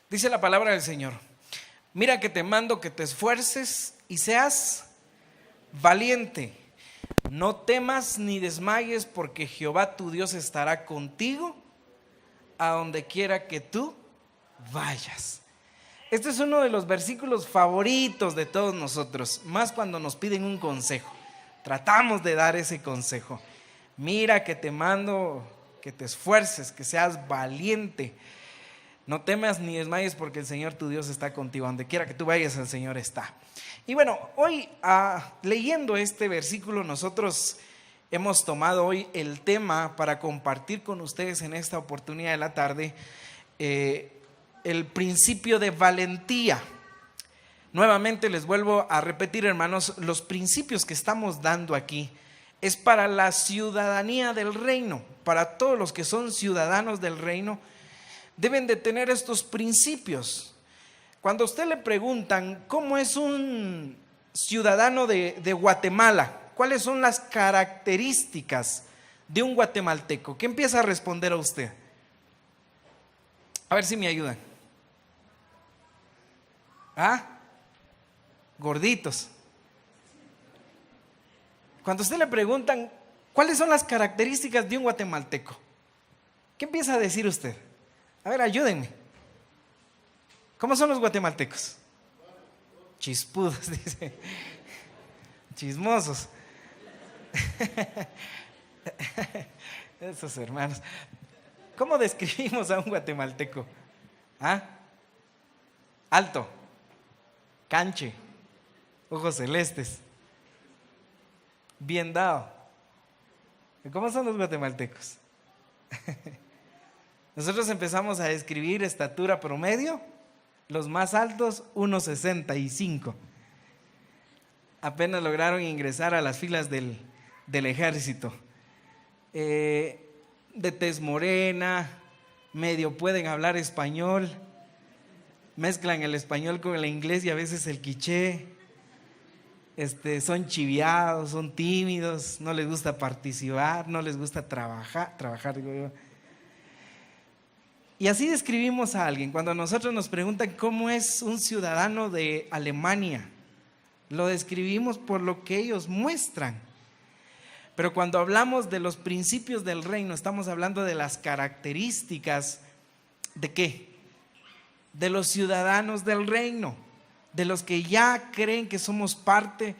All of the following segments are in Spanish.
Dice la palabra del Señor: mira que te mando que te esfuerces y seas valiente. No temas ni desmayes, porque Jehová tu Dios estará contigo a donde quiera que tú vayas. Este es uno de los versículos favoritos de todos nosotros, más cuando nos piden un consejo. Tratamos de dar ese consejo. Mira que te mando que te esfuerces, que seas valiente. No temas ni desmayes, porque el Señor tu Dios está contigo. Donde quiera que tú vayas, el Señor está. Y bueno, hoy leyendo este versículo, nosotros hemos tomado hoy el tema para compartir con ustedes en esta oportunidad de la tarde, el principio de valentía. Nuevamente les vuelvo a repetir, hermanos, los principios que estamos dando aquí es para la ciudadanía del reino. Para todos los que son ciudadanos del reino, deben de tener estos principios. Cuando a usted le preguntan cómo es un ciudadano de Guatemala, cuáles son las características de un guatemalteco, ¿qué empieza a responder a usted? A ver si me ayudan. Gorditos. Cuando a usted le preguntan cuáles son las características de un guatemalteco, ¿qué empieza a decir usted? A ver, ayúdenme. ¿Cómo son los guatemaltecos? Chispudos, dice. Chismosos. Esos hermanos. ¿Cómo describimos a un guatemalteco? Alto, canche, ojos celestes, bien dado. ¿Cómo son los guatemaltecos? Nosotros empezamos a describir estatura promedio, los más altos 1.65. Apenas lograron ingresar a las filas del ejército. De tez morena, medio pueden hablar español, mezclan el español con el inglés y a veces el quiché. Son chiviados, son tímidos, no les gusta participar, no les gusta trabajar digo yo. Y así describimos a alguien. Cuando a nosotros nos preguntan cómo es un ciudadano de Alemania, lo describimos por lo que ellos muestran. Pero cuando hablamos de los principios del reino, estamos hablando de las características ¿de qué? De los ciudadanos del reino, de los que ya creen que somos parte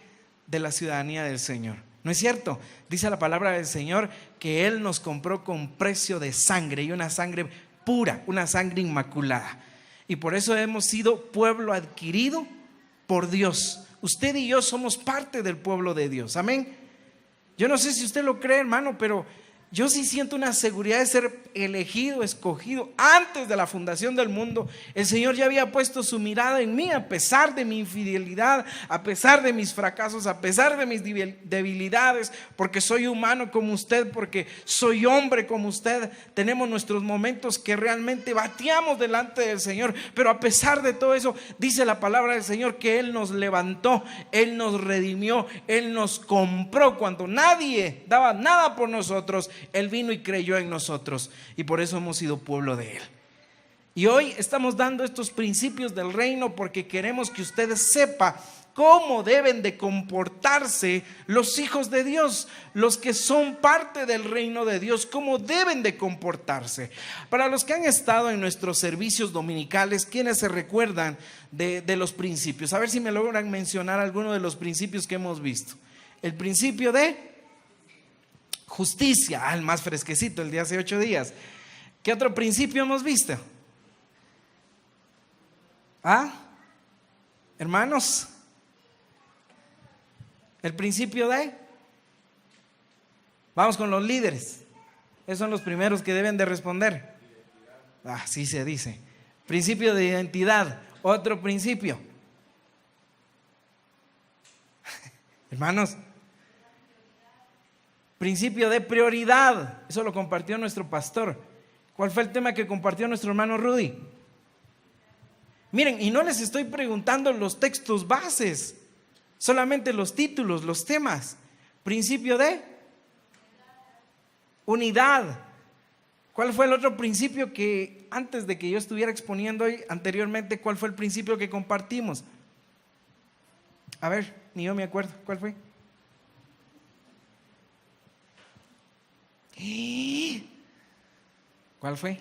de la ciudadanía del Señor. ¿No es cierto? Dice la palabra del Señor que Él nos compró con precio de sangre, y una sangre pura, una sangre inmaculada. Y por eso hemos sido pueblo adquirido por Dios. Usted y yo somos parte del pueblo de Dios. Amén. Yo no sé si usted lo cree, hermano, pero yo sí siento una seguridad de ser elegido, escogido antes de la fundación del mundo. El Señor ya había puesto su mirada en mí, a pesar de mi infidelidad, a pesar de mis fracasos, a pesar de mis debilidades, porque soy humano como usted, porque soy hombre como usted. Tenemos nuestros momentos que realmente bateamos delante del Señor, pero a pesar de todo eso, dice la palabra del Señor que Él nos levantó, Él nos redimió, Él nos compró cuando nadie daba nada por nosotros. Él vino y creyó en nosotros, y por eso hemos sido pueblo de Él. Y hoy estamos dando estos principios del reino porque queremos que usted sepa cómo deben de comportarse los hijos de Dios, los que son parte del reino de Dios, cómo deben de comportarse. Para los que han estado en nuestros servicios dominicales, ¿quiénes se recuerdan de los principios? A ver si me logran mencionar alguno de los principios que hemos visto. El principio de justicia, el más fresquecito, el de hace 8 días. ¿Qué otro principio hemos visto? Hermanos, el principio de, vamos con los líderes. Esos son los primeros que deben de responder. Así se dice. Principio de identidad. Otro principio. Hermanos, principio de prioridad. Eso lo compartió nuestro pastor. ¿Cuál fue el tema que compartió nuestro hermano Rudy? Miren, y no les estoy preguntando los textos bases, solamente los títulos, los temas. Principio de unidad. ¿Cuál fue el otro principio que antes de que yo estuviera exponiendo hoy, anteriormente, cuál fue el principio que compartimos? A ver, ni yo me acuerdo, ¿cuál fue? ¿Cuál fue?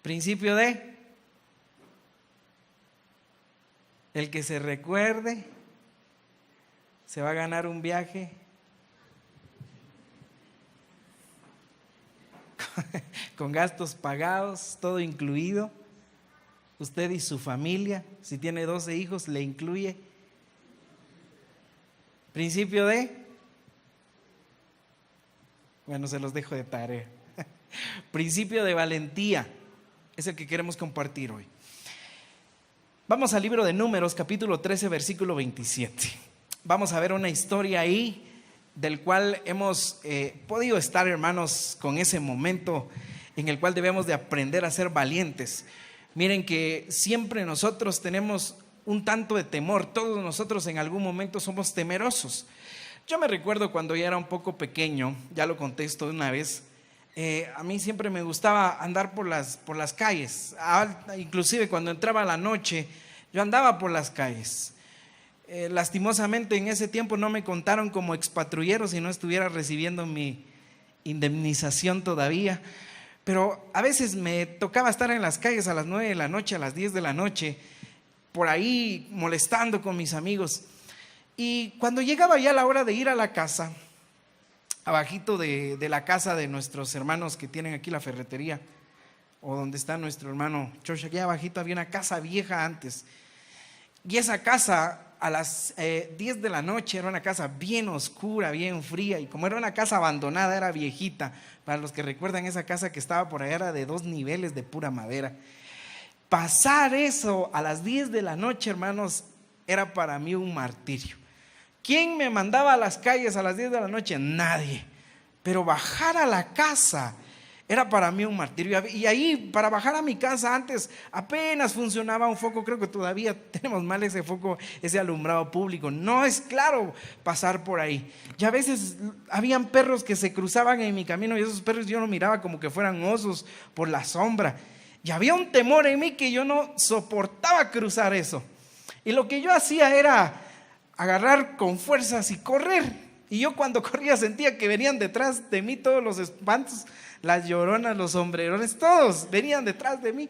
Principio de el que se recuerde se va a ganar un viaje con gastos pagados, todo incluido. Usted y su familia, si tiene 12 hijos, le incluye. Principio de, bueno, se los dejo de tarea. Principio de valentía, es el que queremos compartir hoy. Vamos al libro de Números, capítulo 13, versículo 27. Vamos a ver una historia ahí del cual hemos podido estar, hermanos, con ese momento en el cual debemos de aprender a ser valientes. Miren que siempre nosotros tenemos un tanto de temor, todos nosotros en algún momento somos temerosos. Yo me recuerdo cuando ya era un poco pequeño, ya lo conté esto de una vez, a mí siempre me gustaba andar por las calles, inclusive cuando entraba la noche, yo andaba por las calles. Lastimosamente en ese tiempo no me contaron como expatrullero si no estuviera recibiendo mi indemnización todavía, pero a veces me tocaba estar en las calles a las 9 de la noche, a las 10 de la noche, por ahí molestando con mis amigos. Y cuando llegaba ya la hora de ir a la casa, abajito de la casa de nuestros hermanos que tienen aquí la ferretería, o donde está nuestro hermano George, aquí abajito había una casa vieja antes, y esa casa a las 10 de la noche era una casa bien oscura, bien fría, y como era una casa abandonada, era viejita. Para los que recuerdan, esa casa que estaba por allá era de 2 niveles de pura madera. Pasar eso a las 10 de la noche, hermanos, era para mí un martirio. ¿Quién me mandaba a las calles a las 10 de la noche? Nadie. Pero bajar a la casa era para mí un martirio. Y ahí, para bajar a mi casa, antes apenas funcionaba un foco. Creo que todavía tenemos mal ese foco, ese alumbrado público. No es claro pasar por ahí. Y a veces habían perros que se cruzaban en mi camino, y esos perros yo los miraba como que fueran osos por la sombra. Y había un temor en mí que yo no soportaba cruzar eso. Y lo que yo hacía era agarrar con fuerzas y correr. Y yo cuando corría sentía que venían detrás de mí todos los espantos, las lloronas, los sombrerones, todos venían detrás de mí.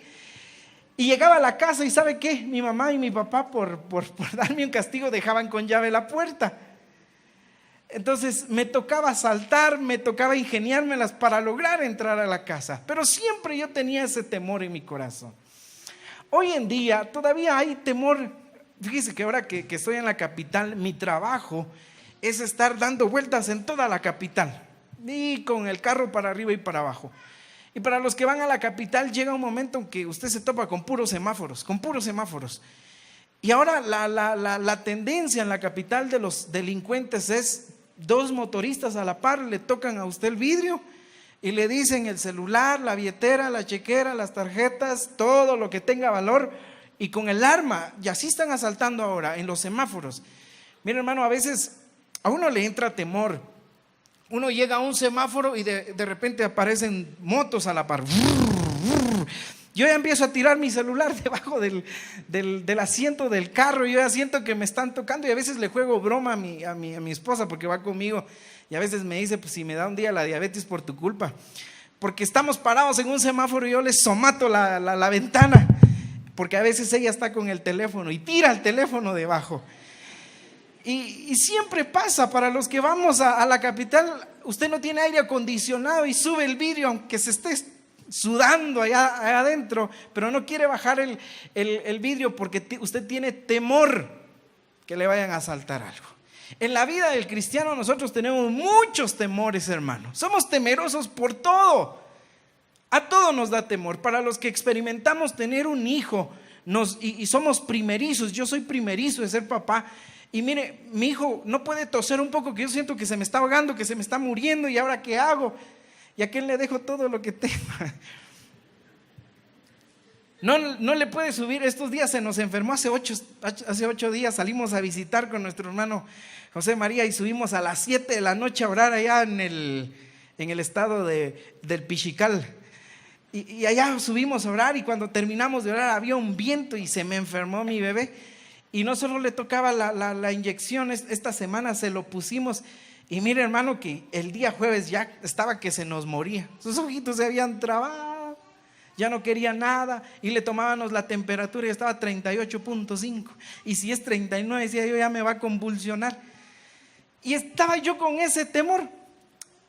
Y llegaba a la casa y ¿sabe qué? Mi mamá y mi papá por darme un castigo dejaban con llave la puerta. Entonces me tocaba saltar, me tocaba ingeniármelas para lograr entrar a la casa. Pero siempre yo tenía ese temor en mi corazón. Hoy en día todavía hay temor. Fíjese que ahora que estoy en la capital, mi trabajo es estar dando vueltas en toda la capital y con el carro para arriba y para abajo. Y para los que van a la capital llega un momento en que usted se topa con puros semáforos, Y ahora la tendencia en la capital de los delincuentes es 2 motoristas a la par, le tocan a usted el vidrio y le dicen el celular, la billetera, la chequera, las tarjetas, todo lo que tenga valor, y con el arma. Y así están asaltando ahora en los semáforos. Mira, hermano, a veces a uno le entra temor. Uno llega a un semáforo y de repente aparecen motos a la par. Yo ya empiezo a tirar mi celular debajo del asiento del carro. Yo ya siento que me están tocando, y a veces le juego broma a mi esposa, porque va conmigo, y a veces me dice, pues si me da un día la diabetes por tu culpa, porque estamos parados en un semáforo y yo le somato la ventana, porque a veces ella está con el teléfono y tira el teléfono debajo. Y siempre pasa, para los que vamos a la capital, usted no tiene aire acondicionado y sube el vidrio aunque se esté sudando allá adentro, pero no quiere bajar el vidrio porque usted tiene temor que le vayan a asaltar algo. En la vida del cristiano nosotros tenemos muchos temores, hermano. Somos temerosos por todo. A todo nos da temor. Para los que experimentamos tener un hijo y somos primerizos, yo soy primerizo de ser papá. Y mire, mi hijo no puede toser un poco, que yo siento que se me está ahogando, que se me está muriendo, y ahora ¿qué hago? ¿Y a quién le dejo todo lo que tengo? No le puede subir. Estos días se nos enfermó, hace 8 días salimos a visitar con nuestro hermano José María y subimos a las 7 de la noche a orar allá en el estado del Pichical. Y allá subimos a orar, y cuando terminamos de orar había un viento y se me enfermó mi bebé. Y no solo le tocaba la inyección, esta semana se lo pusimos. Y mire, hermano, que el día jueves ya estaba que se nos moría. Sus ojitos se habían trabado, ya no quería nada. Y le tomábamos la temperatura y estaba 38.5. Y si es 39, decía yo, ya me va a convulsionar. Y estaba yo con ese temor.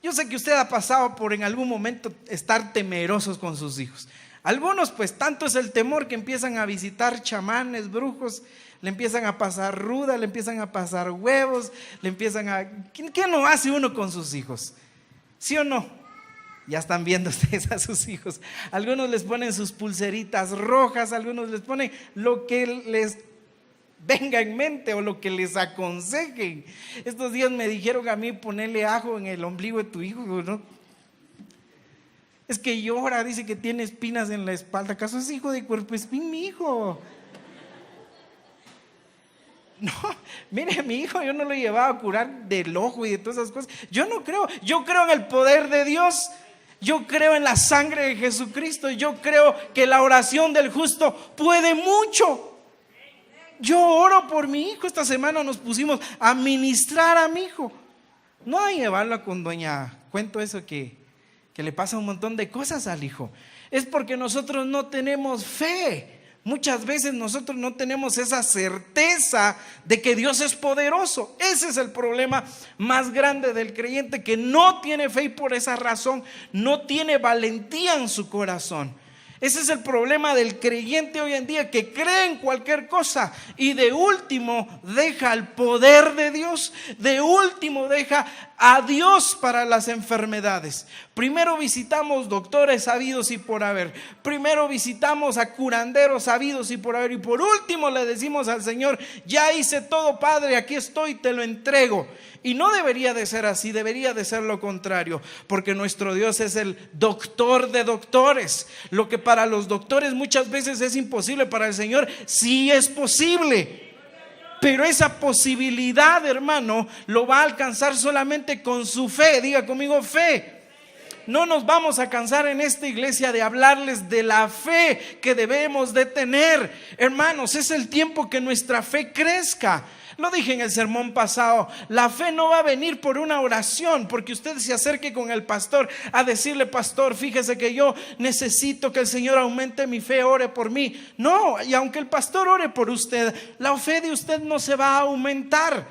Yo sé que usted ha pasado por en algún momento estar temerosos con sus hijos. Algunos pues tanto es el temor que empiezan a visitar chamanes, brujos, le empiezan a pasar ruda, le empiezan a pasar huevos, le empiezan a... ¿Qué no hace uno con sus hijos? ¿Sí o no? Ya están viendo ustedes a sus hijos. Algunos les ponen sus pulseritas rojas, algunos les ponen lo que les venga en mente o lo que les aconsejen. Estos días me dijeron a mí ponerle ajo en el ombligo de tu hijo, ¿no? Es que llora, dice que tiene espinas en la espalda. ¿Acaso es hijo de cuerpo espín, mi hijo? No, mire, mi hijo yo no lo llevaba a curar del ojo y de todas esas cosas. Yo no creo, yo creo en el poder de Dios. Yo creo en la sangre de Jesucristo. Yo creo que la oración del justo puede mucho. Yo oro por mi hijo. Esta semana nos pusimos a ministrar a mi hijo. No a llevarlo con doña, cuento eso que le pasa un montón de cosas al hijo. Es porque nosotros no tenemos fe. Muchas veces nosotros no tenemos esa certeza de que Dios es poderoso. Ese es el problema más grande del creyente, que no tiene fe y por esa razón no tiene valentía en su corazón. Ese es el problema del creyente hoy en día, que cree en cualquier cosa y de último deja el poder de Dios, de último deja a Dios para las enfermedades. Primero visitamos doctores sabidos y por haber, primero visitamos a curanderos sabidos y por haber, y por último le decimos al Señor: ya hice todo, Padre, aquí estoy, te lo entrego. Y no debería de ser así, debería de ser lo contrario, porque nuestro Dios es el doctor de doctores. Lo que para los doctores muchas veces es imposible, para el Señor sí es posible. Pero esa posibilidad, hermano, lo va a alcanzar solamente con su fe. Diga conmigo, fe. No nos vamos a cansar en esta iglesia de hablarles de la fe que debemos de tener. Hermanos, es el tiempo que nuestra fe crezca. Lo dije en el sermón pasado, la fe no va a venir por una oración, porque usted se acerque con el pastor a decirle: pastor, fíjese que yo necesito que el Señor aumente mi fe, ore por mí. No, y aunque el pastor ore por usted, la fe de usted no se va a aumentar.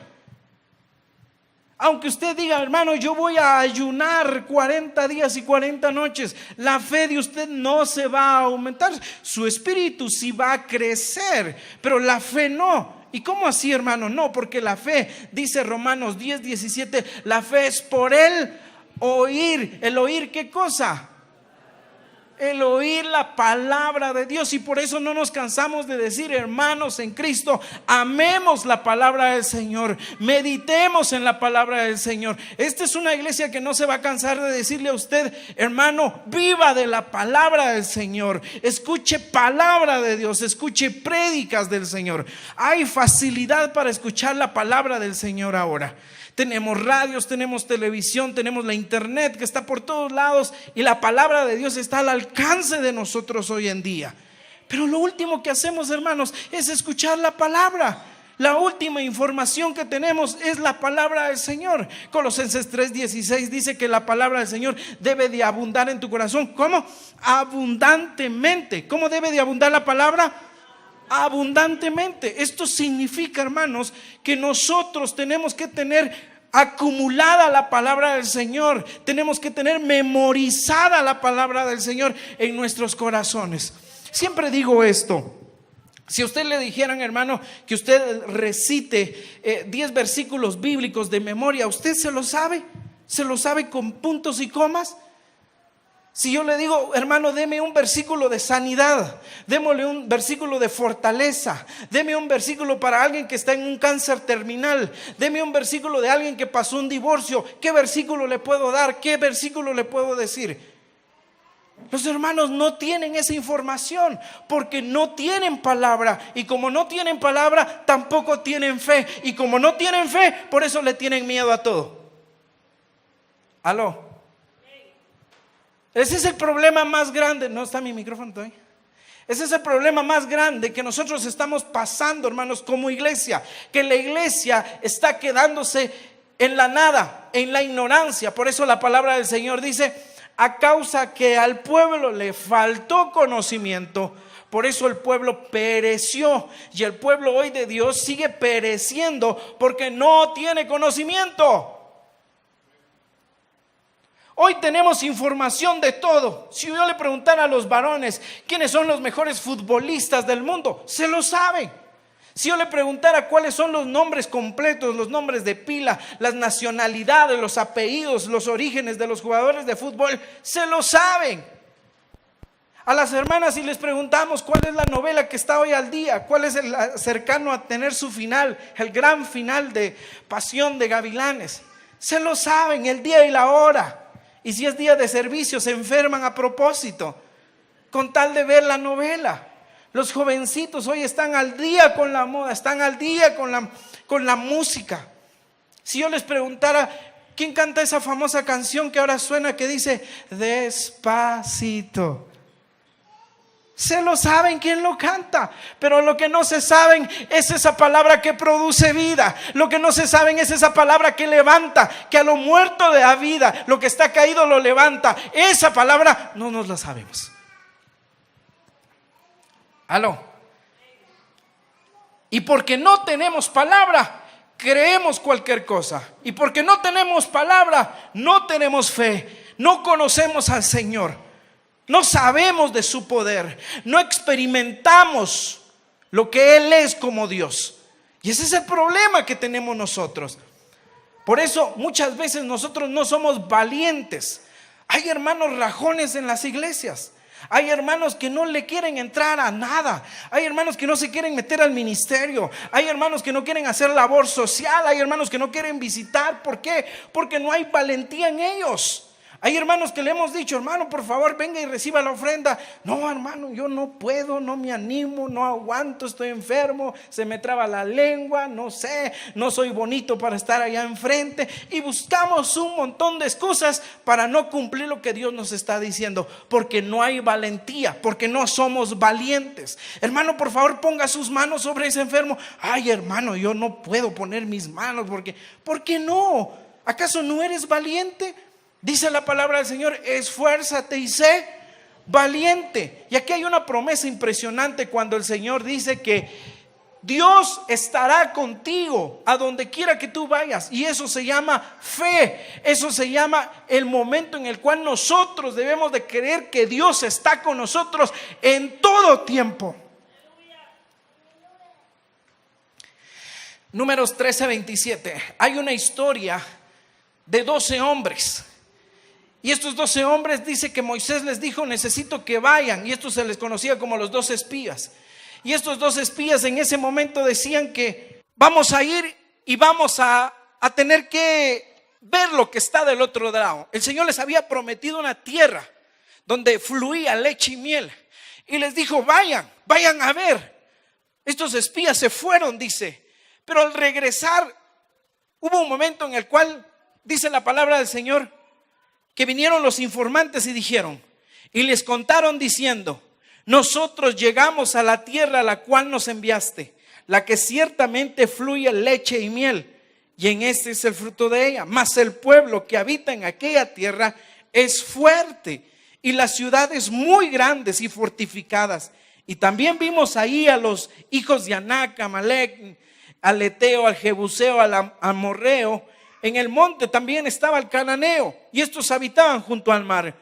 Aunque usted diga: hermano, yo voy a ayunar 40 días y 40 noches, la fe de usted no se va a aumentar. Su espíritu sí va a crecer, pero la fe no. ¿Y cómo así, hermano? No, porque la fe, dice Romanos 10:17, la fe es por el oír. ¿El oír qué cosa? El oír la palabra de Dios. Y por eso no nos cansamos de decir: hermanos en Cristo, amemos la palabra del Señor, meditemos en la palabra del Señor. Esta es una iglesia que no se va a cansar de decirle a usted: hermano, viva de la palabra del Señor, escuche palabra de Dios, escuche prédicas del Señor. Hay facilidad para escuchar la palabra del Señor ahora. Tenemos radios, tenemos televisión, tenemos la internet que está por todos lados, y la palabra de Dios está al alcance de nosotros hoy en día. Pero lo último que hacemos, hermanos, es escuchar la palabra. La última información que tenemos es la palabra del Señor. Colosenses 3:16 dice que la palabra del Señor debe de abundar en tu corazón. ¿Cómo? Abundantemente. ¿Cómo debe de abundar la palabra? Abundantemente. Esto significa, hermanos, que nosotros tenemos que tener acumulada la palabra del Señor, tenemos que tener memorizada la palabra del Señor en nuestros corazones. Siempre digo esto: si a usted le dijeran, hermano, que usted recite 10 versículos bíblicos de memoria, ¿usted se lo sabe? ¿Se lo sabe con puntos y comas? Si yo le digo: hermano, deme un versículo de sanidad, démosle un versículo de fortaleza, deme un versículo para alguien que está en un cáncer terminal, deme un versículo de alguien que pasó un divorcio, ¿qué versículo le puedo dar? ¿Qué versículo le puedo decir? Los hermanos no tienen esa información porque no tienen palabra, y como no tienen palabra, tampoco tienen fe, y como no tienen fe, por eso le tienen miedo a todo. Aló. Ese es el problema más grande. ¿No está mi micrófono todavía? Ese es el problema más grande que nosotros estamos pasando, hermanos, como iglesia. Que la iglesia está quedándose en la nada, en la ignorancia. Por eso la palabra del Señor dice: a causa que al pueblo le faltó conocimiento, por eso el pueblo pereció. Y el pueblo hoy de Dios sigue pereciendo porque no tiene conocimiento. Hoy tenemos información de todo. Si yo le preguntara a los varones quiénes son los mejores futbolistas del mundo, se lo saben. Si yo le preguntara cuáles son los nombres completos, los nombres de pila, las nacionalidades, los apellidos, los orígenes de los jugadores de fútbol, se lo saben. A las hermanas, si les preguntamos cuál es la novela que está hoy al día, cuál es el cercano a tener su final, el gran final de Pasión de Gavilanes, se lo saben, el día y la hora. Y si es día de servicio, se enferman a propósito con tal de ver la novela. Los jovencitos hoy están al día con la moda, están al día con la música. Si yo les preguntara quién canta esa famosa canción que ahora suena, que dice Despacito, se lo saben quién lo canta, pero lo que no se saben es esa palabra que produce vida. Lo que no se saben es esa palabra que levanta, que a lo muerto le da vida, lo que está caído lo levanta. Esa palabra no nos la sabemos. ¿Aló? Y porque no tenemos palabra, creemos cualquier cosa. Y porque no tenemos palabra, no tenemos fe, no conocemos al Señor. No sabemos de su poder, no experimentamos lo que Él es como Dios. Y ese es el problema que tenemos nosotros. Por eso muchas veces nosotros no somos valientes. Hay hermanos rajones en las iglesias. Hay hermanos que no le quieren entrar a nada. Hay hermanos que no se quieren meter al ministerio. Hay hermanos que no quieren hacer labor social. Hay hermanos que no quieren visitar. ¿Por qué? Porque no hay valentía en ellos. Hay hermanos que le hemos dicho: hermano, por favor, venga y reciba la ofrenda. No, hermano, yo no puedo, no me animo, no aguanto, estoy enfermo, se me traba la lengua, no sé, no soy bonito para estar allá enfrente. Y buscamos un montón de excusas para no cumplir lo que Dios nos está diciendo, porque no hay valentía, porque no somos valientes. Hermano, por favor, ponga sus manos sobre ese enfermo. Ay, hermano, yo no puedo poner mis manos porque, ¿por qué no? ¿Acaso no eres valiente? Dice la palabra del Señor: esfuérzate y sé valiente. Y aquí hay una promesa impresionante cuando el Señor dice que Dios estará contigo a donde quiera que tú vayas. Y eso se llama fe. Eso se llama el momento en el cual nosotros debemos de creer que Dios está con nosotros en todo tiempo. Números 13:27. Hay una historia de 12 hombres. Y estos 12 hombres, dice que Moisés les dijo: necesito que vayan. Y esto se les conocía como los 12 espías. Y estos 12 espías en ese momento decían que vamos a ir y vamos a tener que ver lo que está del otro lado. El Señor les había prometido una tierra donde fluía leche y miel. Y les dijo: vayan a ver. Estos espías se fueron, dice. Pero al regresar hubo un momento en el cual, dice la palabra del Señor, que vinieron los informantes y dijeron, y les contaron diciendo: nosotros llegamos a la tierra a la cual nos enviaste, la que ciertamente fluye leche y miel, y en este es el fruto de ella. Mas el pueblo que habita en aquella tierra es fuerte, y las ciudades muy grandes y fortificadas. Y también vimos ahí a los hijos de Anac, Amalec, al Eteo, al Jebuseo, al Amorreo. En el monte también estaba el cananeo, y estos habitaban junto al mar.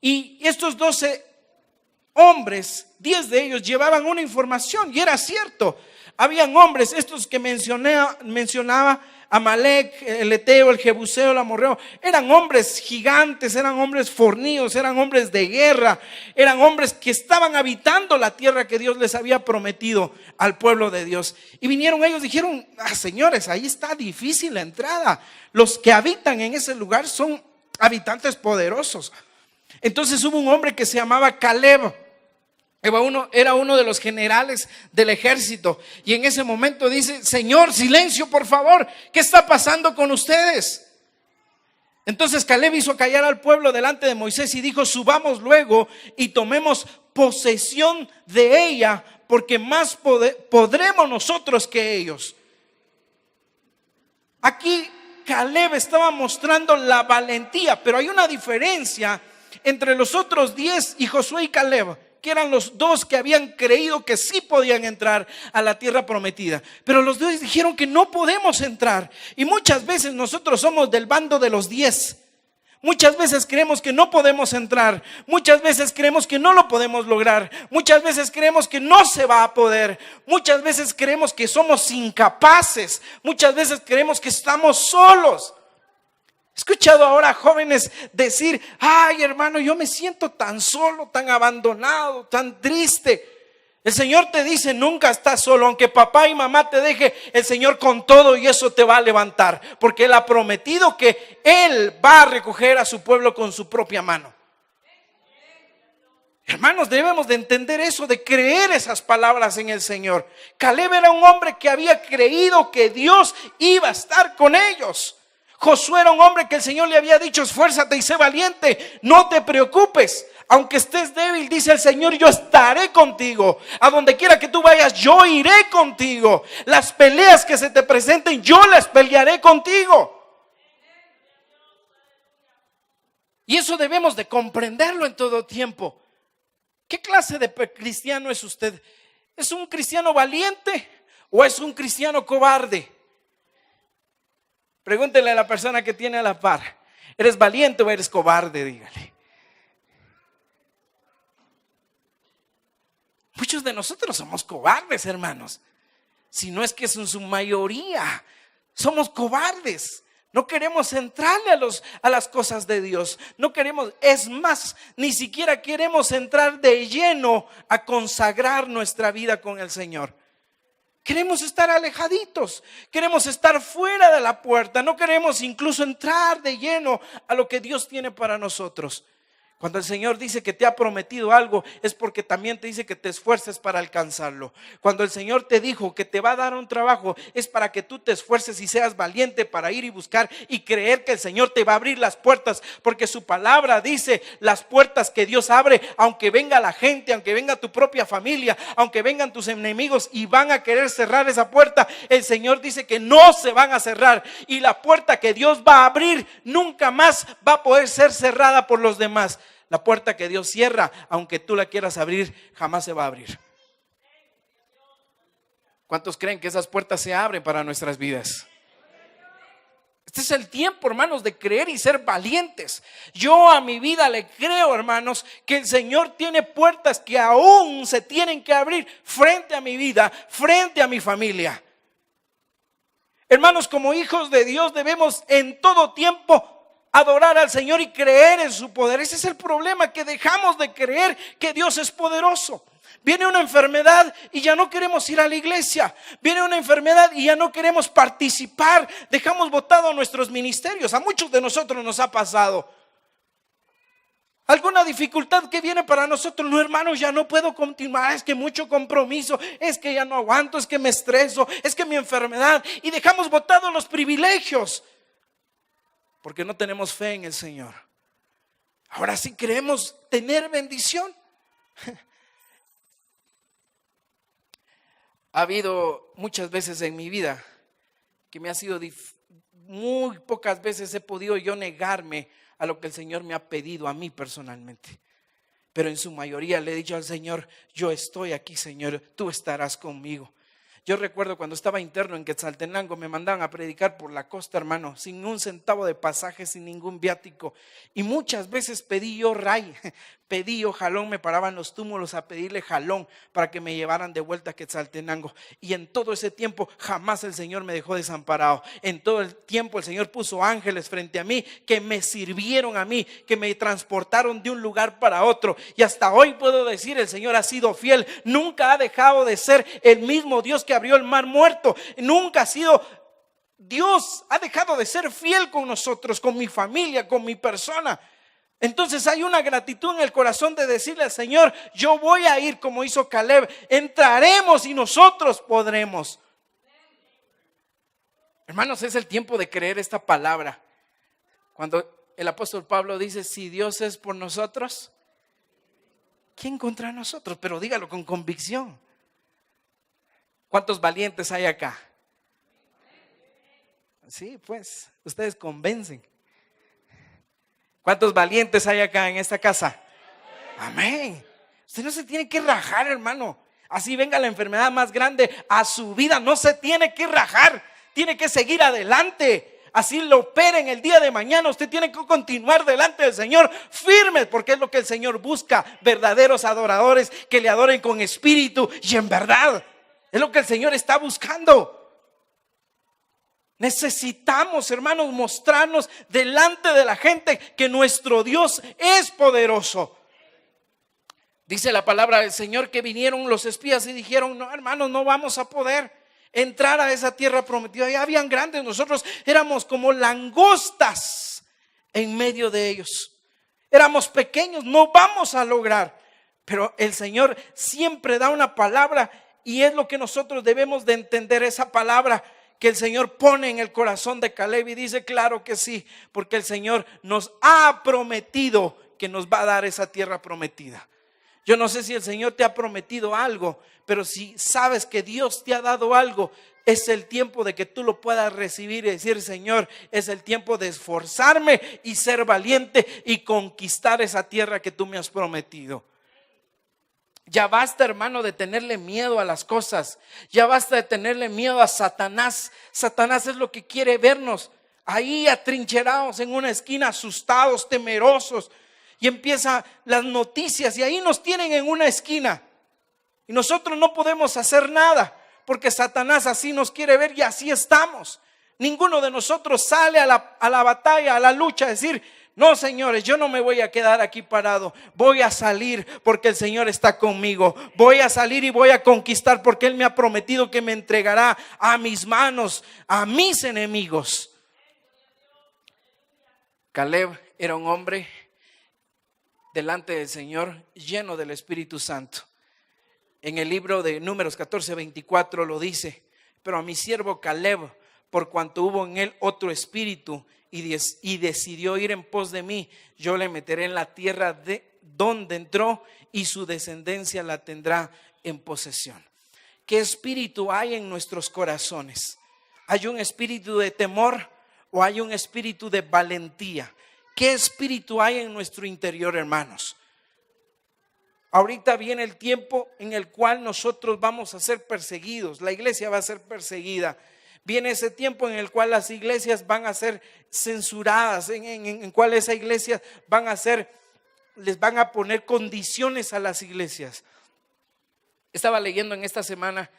Y estos 12 hombres, 10 de ellos llevaban una información, y era cierto. Habían hombres, estos que mencionaba Amalec, el Eteo, el Jebuseo, el Amorreo, eran hombres gigantes, eran hombres fornidos, eran hombres de guerra, eran hombres que estaban habitando la tierra que Dios les había prometido al pueblo de Dios. Y vinieron ellos, dijeron: señores, ahí está difícil la entrada. Los que habitan en ese lugar son habitantes poderosos. Entonces hubo un hombre que se llamaba Caleb. Era uno de los generales del ejército, y en ese momento dice: Señor, silencio por favor, ¿qué está pasando con ustedes? Entonces Caleb hizo callar al pueblo delante de Moisés y dijo: subamos luego y tomemos posesión de ella, porque más podremos nosotros que ellos. Aquí Caleb estaba mostrando la valentía, pero hay una diferencia entre los otros 10 y Josué y Caleb, que eran los dos que habían creído que sí podían entrar a la tierra prometida. Pero los dos dijeron que no podemos entrar. Y muchas veces nosotros somos del bando de los 10. Muchas veces creemos que no podemos entrar. Muchas veces creemos que no lo podemos lograr. Muchas veces creemos que no se va a poder. Muchas veces creemos que somos incapaces. Muchas veces creemos que estamos solos. He escuchado ahora a jóvenes decir: ay, hermano, yo me siento tan solo, tan abandonado, tan triste. El Señor te dice: nunca estás solo. Aunque papá y mamá te deje, el Señor con todo y eso te va a levantar, porque Él ha prometido que Él va a recoger a su pueblo con su propia mano. Hermanos, debemos de entender eso, de creer esas palabras en el Señor. Caleb era un hombre que había creído que Dios iba a estar con ellos. Josué era un hombre que el Señor le había dicho: esfuérzate y sé valiente, no te preocupes. Aunque estés débil, dice el Señor, yo estaré contigo. A donde quiera que tú vayas, yo iré contigo. Las peleas que se te presenten, yo las pelearé contigo. Y eso debemos de comprenderlo en todo tiempo. ¿Qué clase de cristiano es usted? ¿Es un cristiano valiente o es un cristiano cobarde? Pregúntele a la persona que tiene a la par: ¿eres valiente o eres cobarde? Dígale. Muchos de nosotros somos cobardes, hermanos. Si no es que es en su mayoría, somos cobardes. No queremos entrarle a las cosas de Dios. No queremos, es más, ni siquiera queremos entrar de lleno a consagrar nuestra vida con el Señor. Queremos estar alejaditos, queremos estar fuera de la puerta, no queremos incluso entrar de lleno a lo que Dios tiene para nosotros. Cuando el Señor dice que te ha prometido algo, es porque también te dice que te esfuerces para alcanzarlo. Cuando el Señor te dijo que te va a dar un trabajo, es para que tú te esfuerces y seas valiente para ir y buscar y creer que el Señor te va a abrir las puertas, porque su palabra dice: las puertas que Dios abre, aunque venga la gente, aunque venga tu propia familia, aunque vengan tus enemigos y van a querer cerrar esa puerta, el Señor dice que no se van a cerrar. Y la puerta que Dios va a abrir nunca más va a poder ser cerrada por los demás. La puerta que Dios cierra, aunque tú la quieras abrir, jamás se va a abrir. ¿Cuántos creen que esas puertas se abren para nuestras vidas? Este es el tiempo, hermanos, de creer y ser valientes. Yo a mi vida le creo, hermanos, que el Señor tiene puertas que aún se tienen que abrir frente a mi vida, frente a mi familia. Hermanos, como hijos de Dios debemos en todo tiempo adorar al Señor y creer en su poder. Ese es el problema, que dejamos de creer que Dios es poderoso. Viene una enfermedad y ya no queremos ir a la iglesia. Viene una enfermedad y ya no queremos participar. Dejamos botados nuestros ministerios. A muchos de nosotros nos ha pasado. Alguna dificultad que viene para nosotros: no, hermano, ya no puedo continuar, es que mucho compromiso, es que ya no aguanto, es que me estreso, es que mi enfermedad. Y dejamos botados los privilegios porque no tenemos fe en el Señor. Ahora sí queremos tener bendición. Ha habido muchas veces en mi vida que me ha sido muy pocas veces he podido yo negarme a lo que el Señor me ha pedido a mí personalmente. Pero en su mayoría le he dicho al Señor: yo estoy aquí, Señor, tú estarás conmigo. Yo recuerdo cuando estaba interno en Quetzaltenango, me mandaban a predicar por la costa, hermano, sin un centavo de pasaje, sin ningún viático. Y muchas veces pedí yo ray, pedí yo jalón, me paraban los túmulos a pedirle jalón para que me llevaran de vuelta a Quetzaltenango. Y en todo ese tiempo jamás el Señor me dejó desamparado. En todo el tiempo el Señor puso ángeles frente a mí que me sirvieron a mí, que me transportaron de un lugar para otro. Y hasta hoy puedo decir: el Señor ha sido fiel. Nunca ha dejado de ser el mismo Dios que abrió el mar muerto. Nunca ha sido, Dios ha dejado de ser fiel con nosotros, con mi familia, con mi persona. Entonces hay una gratitud en el corazón de decirle al Señor: yo voy a ir como hizo Caleb, entraremos y nosotros podremos. Hermanos, es el tiempo de creer esta palabra. Cuando el apóstol Pablo dice, si Dios es por nosotros, ¿quién contra nosotros? Pero dígalo con convicción. ¿Cuántos valientes hay acá? Sí, pues, ustedes convencen. ¿Cuántos valientes hay acá en esta casa? Amén. Usted no se tiene que rajar, hermano. Así venga la enfermedad más grande a su vida, no se tiene que rajar. Tiene que seguir adelante. Así lo operen el día de mañana, usted tiene que continuar delante del Señor firme, porque es lo que el Señor busca, verdaderos adoradores que le adoren con espíritu y en verdad. Es lo que el Señor está buscando. Necesitamos, hermanos, mostrarnos delante de la gente que nuestro Dios es poderoso. Dice la palabra del Señor que vinieron los espías y dijeron, no, hermanos, no vamos a poder entrar a esa tierra prometida. Ya habían grandes, nosotros éramos como langostas en medio de ellos. Éramos pequeños, no vamos a lograr. Pero el Señor siempre da una palabra y es lo que nosotros debemos de entender, esa palabra que el Señor pone en el corazón de Caleb y dice, claro que sí, porque el Señor nos ha prometido que nos va a dar esa tierra prometida. Yo no sé si el Señor te ha prometido algo, pero si sabes que Dios te ha dado algo, es el tiempo de que tú lo puedas recibir y decir, Señor, es el tiempo de esforzarme y ser valiente y conquistar esa tierra que tú me has prometido. Ya basta, hermano, de tenerle miedo a las cosas. Ya basta de tenerle miedo a Satanás. Satanás es lo que quiere vernos ahí atrincherados en una esquina, asustados, temerosos. Y empiezan las noticias y ahí nos tienen en una esquina. Y nosotros no podemos hacer nada porque Satanás así nos quiere ver y así estamos. Ninguno de nosotros sale a la batalla, a la lucha, a decir, no, señores, yo no me voy a quedar aquí parado. Voy a salir porque el Señor está conmigo. Voy a salir y voy a conquistar porque Él me ha prometido que me entregará a mis manos, a mis enemigos. Caleb era un hombre delante del Señor lleno del Espíritu Santo. En el libro de Números 14:24 lo dice, pero a mi siervo Caleb, por cuanto hubo en él otro espíritu y decidió ir en pos de mí, yo le meteré en la tierra de donde entró y su descendencia la tendrá en posesión. ¿Qué espíritu hay en nuestros corazones? ¿Hay un espíritu de temor o hay un espíritu de valentía? ¿Qué espíritu hay en nuestro interior, hermanos? Ahorita viene el tiempo en el cual nosotros vamos a ser perseguidos. La iglesia va a ser perseguida. Viene ese tiempo en el cual las iglesias van a ser censuradas, en cual esas iglesias les van a poner condiciones a las iglesias. Estaba leyendo en esta semana,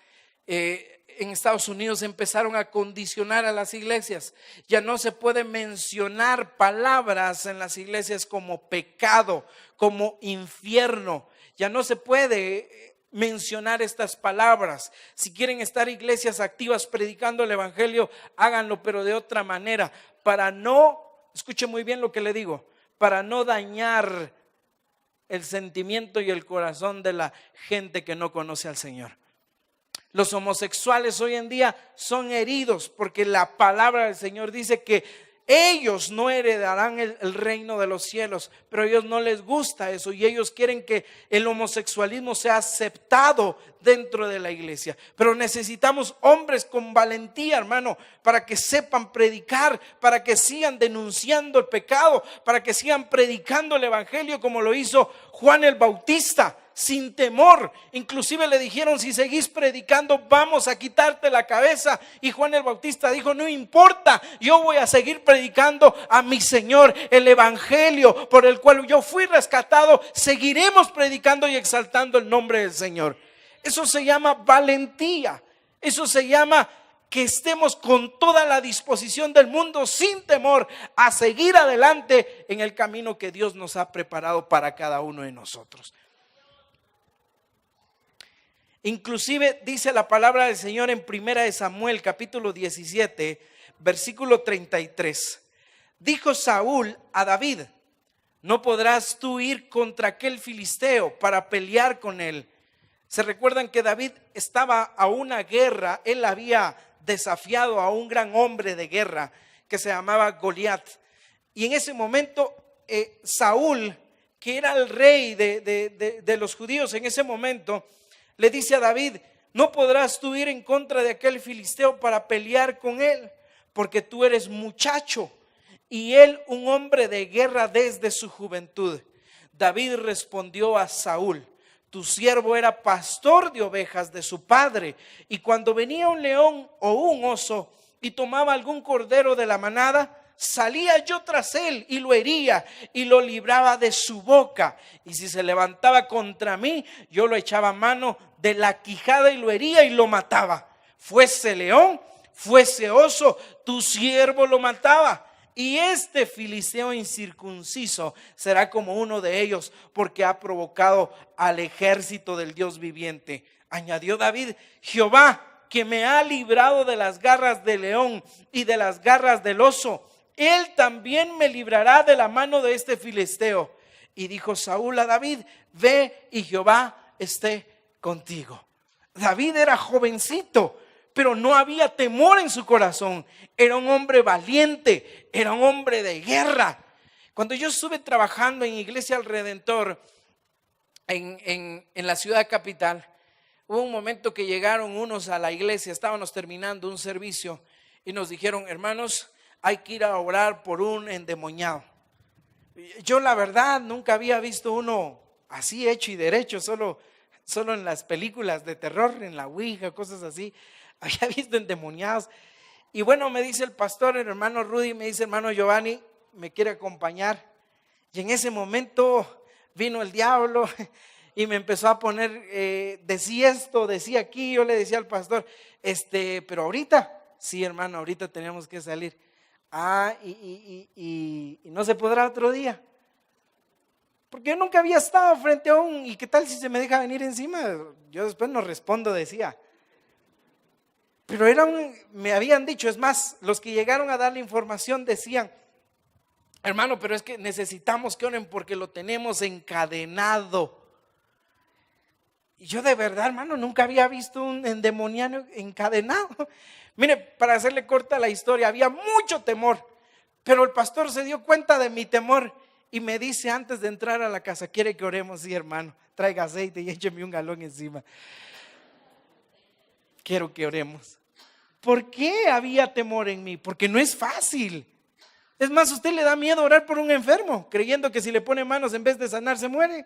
en Estados Unidos empezaron a condicionar a las iglesias. Ya no se puede mencionar palabras en las iglesias como pecado, como infierno. Ya no se puede mencionar estas palabras. Si quieren estar iglesias activas predicando el evangelio, háganlo, pero de otra manera, para no, escuche muy bien lo que le digo, para no dañar el sentimiento y el corazón de la gente que no conoce al Señor. Los homosexuales hoy en día son heridos porque la palabra del Señor dice que ellos no heredarán el reino de los cielos, pero a ellos no les gusta eso y ellos quieren que el homosexualismo sea aceptado dentro de la iglesia. Pero necesitamos hombres con valentía, hermano, para que sepan predicar, para que sigan denunciando el pecado, para que sigan predicando el evangelio como lo hizo Juan el Bautista. Sin temor, inclusive le dijeron, si seguís predicando vamos a quitarte la cabeza, y Juan el Bautista dijo, no importa, yo voy a seguir predicando a mi Señor, el evangelio por el cual yo fui rescatado, seguiremos predicando y exaltando el nombre del Señor. Eso se llama valentía, eso se llama que estemos con toda la disposición del mundo sin temor a seguir adelante en el camino que Dios nos ha preparado para cada uno de nosotros. Inclusive dice la palabra del Señor en 1 Samuel capítulo 17 versículo 33. Dijo Saúl a David, no podrás tú ir contra aquel filisteo para pelear con él. Se recuerdan que David estaba a una guerra, él había desafiado a un gran hombre de guerra que se llamaba Goliat. Y en ese momento Saúl, que era el rey de los judíos en ese momento, le dice a David: no podrás tú ir en contra de aquel filisteo para pelear con él, porque tú eres muchacho y él un hombre de guerra desde su juventud. David respondió a Saúl: tu siervo era pastor de ovejas de su padre, y cuando venía un león o un oso y tomaba algún cordero de la manada, salía yo tras él y lo hería y lo libraba de su boca. Y si se levantaba contra mí, yo lo echaba mano de la quijada y lo hería y lo mataba. Fuese león, fuese oso, tu siervo lo mataba. Y este filisteo incircunciso será como uno de ellos, porque ha provocado al ejército del Dios viviente. Añadió David: Jehová, que me ha librado de las garras del león y de las garras del oso, él también me librará de la mano de este filisteo. Y dijo Saúl a David: ve y Jehová esté contigo. David era jovencito, pero no había temor en su corazón. Era un hombre valiente, era un hombre de guerra. Cuando yo estuve trabajando en Iglesia al Redentor en la ciudad capital, hubo un momento que llegaron unos a la iglesia, estábamos terminando un servicio y nos dijeron: hermanos, hay que ir a orar por un endemoniado. Yo la verdad nunca había visto uno así hecho y derecho, solo en las películas de terror, en la Ouija, cosas así. Había visto endemoniados. Y bueno, me dice el pastor, el hermano Rudy, me dice: hermano Giovanni, me quiere acompañar. Y en ese momento vino el diablo y me empezó a poner, decía esto, decía aquí. Yo le decía al pastor: pero ahorita, sí hermano, ahorita tenemos que salir. Y no se podrá otro día. Porque yo nunca había estado frente a ¿y qué tal si se me deja venir encima? Yo después no respondo, decía. Pero me habían dicho, es más, los que llegaron a dar la información decían: hermano, pero es que necesitamos que oren porque lo tenemos encadenado. Y yo de verdad, hermano, nunca había visto un endemoniado encadenado. Mire, para hacerle corta la historia, había mucho temor, pero el pastor se dio cuenta de mi temor y me dice antes de entrar a la casa: ¿quiere que oremos? Sí, hermano, traiga aceite y écheme un galón encima. Quiero que oremos. ¿Por qué había temor en mí? Porque no es fácil. Es más, usted le da miedo orar por un enfermo, creyendo que si le pone manos en vez de sanar se muere.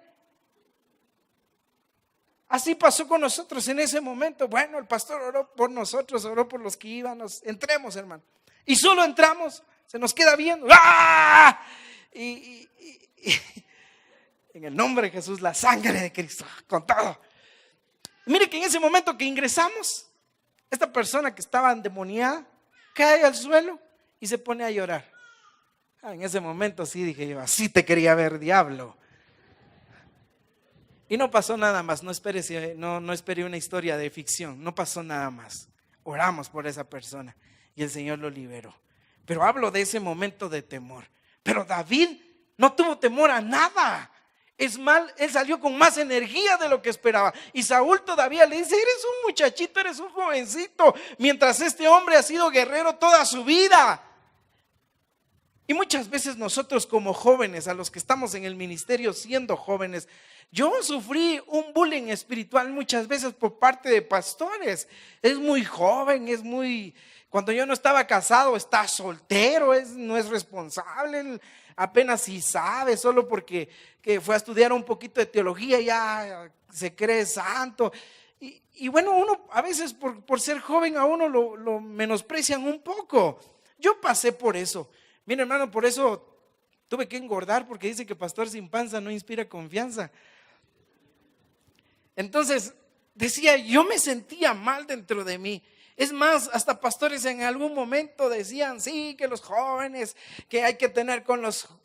Así pasó con nosotros en ese momento. Bueno, el pastor oró por nosotros, oró por los que íbamos. Entremos, hermano. Y solo entramos, se nos queda viendo. ¡Ah! Y en el nombre de Jesús, la sangre de Cristo, con todo. Mire que en ese momento que ingresamos, esta persona que estaba endemoniada cae al suelo y se pone a llorar. En ese momento sí dije yo: así te quería ver, diablo. Y no pasó nada más. No esperé una historia de ficción. No pasó nada más. Oramos por esa persona y el Señor lo liberó. Pero hablo de ese momento de temor. Pero David no tuvo temor a nada. Es mal, él salió con más energía de lo que esperaba. Y Saúl todavía le dice: eres un muchachito, eres un jovencito, mientras este hombre ha sido guerrero toda su vida. Y muchas veces nosotros como jóvenes, a los que estamos en el ministerio siendo jóvenes, yo sufrí un bullying espiritual muchas veces por parte de pastores. Es muy joven, cuando yo no estaba casado, está soltero, no es responsable, él apenas si sabe, solo porque que fue a estudiar un poquito de teología ya se cree santo. Y bueno, uno a veces por ser joven a uno lo menosprecian un poco. Yo pasé por eso. Mira, hermano, por eso tuve que engordar, porque dice que pastor sin panza no inspira confianza. Entonces, decía, yo me sentía mal dentro de mí. Es más, hasta pastores en algún momento decían: sí, que los jóvenes, que hay que tener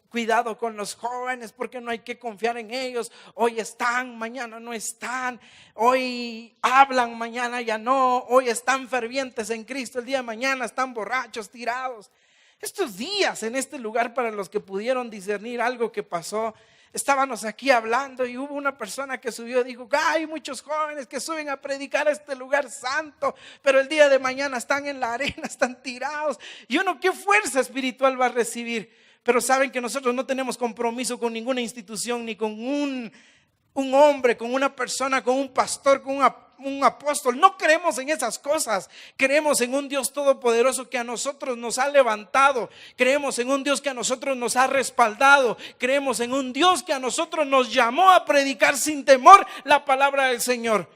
cuidado con los jóvenes, porque no hay que confiar en ellos. Hoy están, mañana no están. Hoy hablan, mañana ya no. Hoy están fervientes en Cristo, el día de mañana están borrachos, tirados. Estos días en este lugar, para los que pudieron discernir algo que pasó, estábamos aquí hablando y hubo una persona que subió y dijo: hay muchos jóvenes que suben a predicar a este lugar santo, pero el día de mañana están en la arena, están tirados. Y uno, ¿qué fuerza espiritual va a recibir? Pero saben que nosotros no tenemos compromiso con ninguna institución, ni con un hombre, con una persona, con un pastor, con un apóstol. No creemos en esas cosas. Creemos en un Dios todopoderoso que a nosotros nos ha levantado. Creemos en un Dios que a nosotros nos ha respaldado. Creemos en un Dios que a nosotros nos llamó a predicar sin temor la palabra del Señor.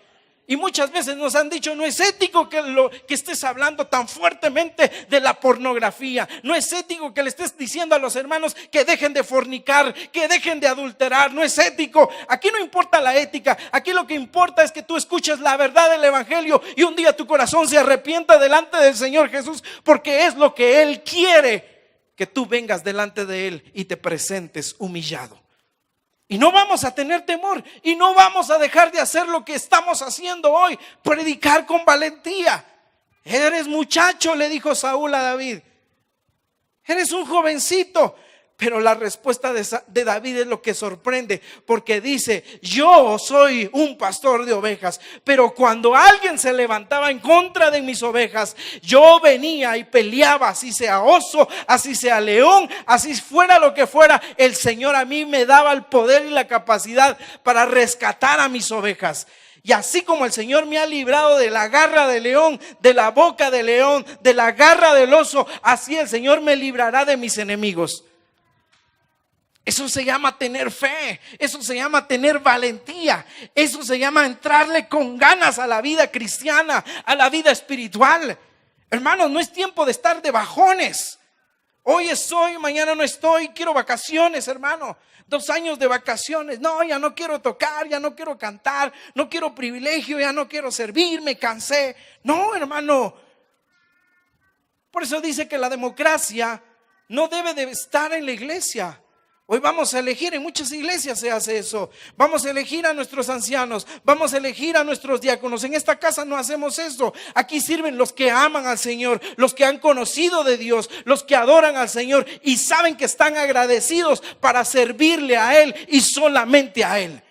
Y muchas veces nos han dicho: no es ético que estés hablando tan fuertemente de la pornografía. No es ético que le estés diciendo a los hermanos que dejen de fornicar, que dejen de adulterar. No es ético. Aquí no importa la ética. Aquí lo que importa es que tú escuches la verdad del evangelio y un día tu corazón se arrepienta delante del Señor Jesús, porque es lo que Él quiere, que tú vengas delante de Él y te presentes humillado. Y no vamos a tener temor, y no vamos a dejar de hacer lo que estamos haciendo hoy: predicar con valentía. Eres muchacho, le dijo Saúl a David, eres un jovencito. Pero la respuesta de David es lo que sorprende, porque dice: yo soy un pastor de ovejas, pero cuando alguien se levantaba en contra de mis ovejas, yo venía y peleaba, así sea oso, así sea león, así fuera lo que fuera. El Señor a mí me daba el poder y la capacidad para rescatar a mis ovejas. Y así como el Señor me ha librado de la garra del león, de la boca del león, de la garra del oso, así el Señor me librará de mis enemigos. Eso se llama tener fe, eso se llama tener valentía, eso se llama entrarle con ganas a la vida cristiana, a la vida espiritual. Hermanos, no es tiempo de estar de bajones. Hoy estoy, mañana no estoy, quiero vacaciones, hermano. 2 años de vacaciones. No, ya no quiero tocar, ya no quiero cantar, no quiero privilegio, ya no quiero servir, me cansé. No, hermano. Por eso dice que la democracia no debe de estar en la iglesia. Hoy vamos a elegir, en muchas iglesias se hace eso. Vamos a elegir a nuestros ancianos, vamos a elegir a nuestros diáconos. En esta casa no hacemos eso. Aquí sirven los que aman al Señor, los que han conocido de Dios, los que adoran al Señor y saben que están agradecidos para servirle a Él y solamente a Él.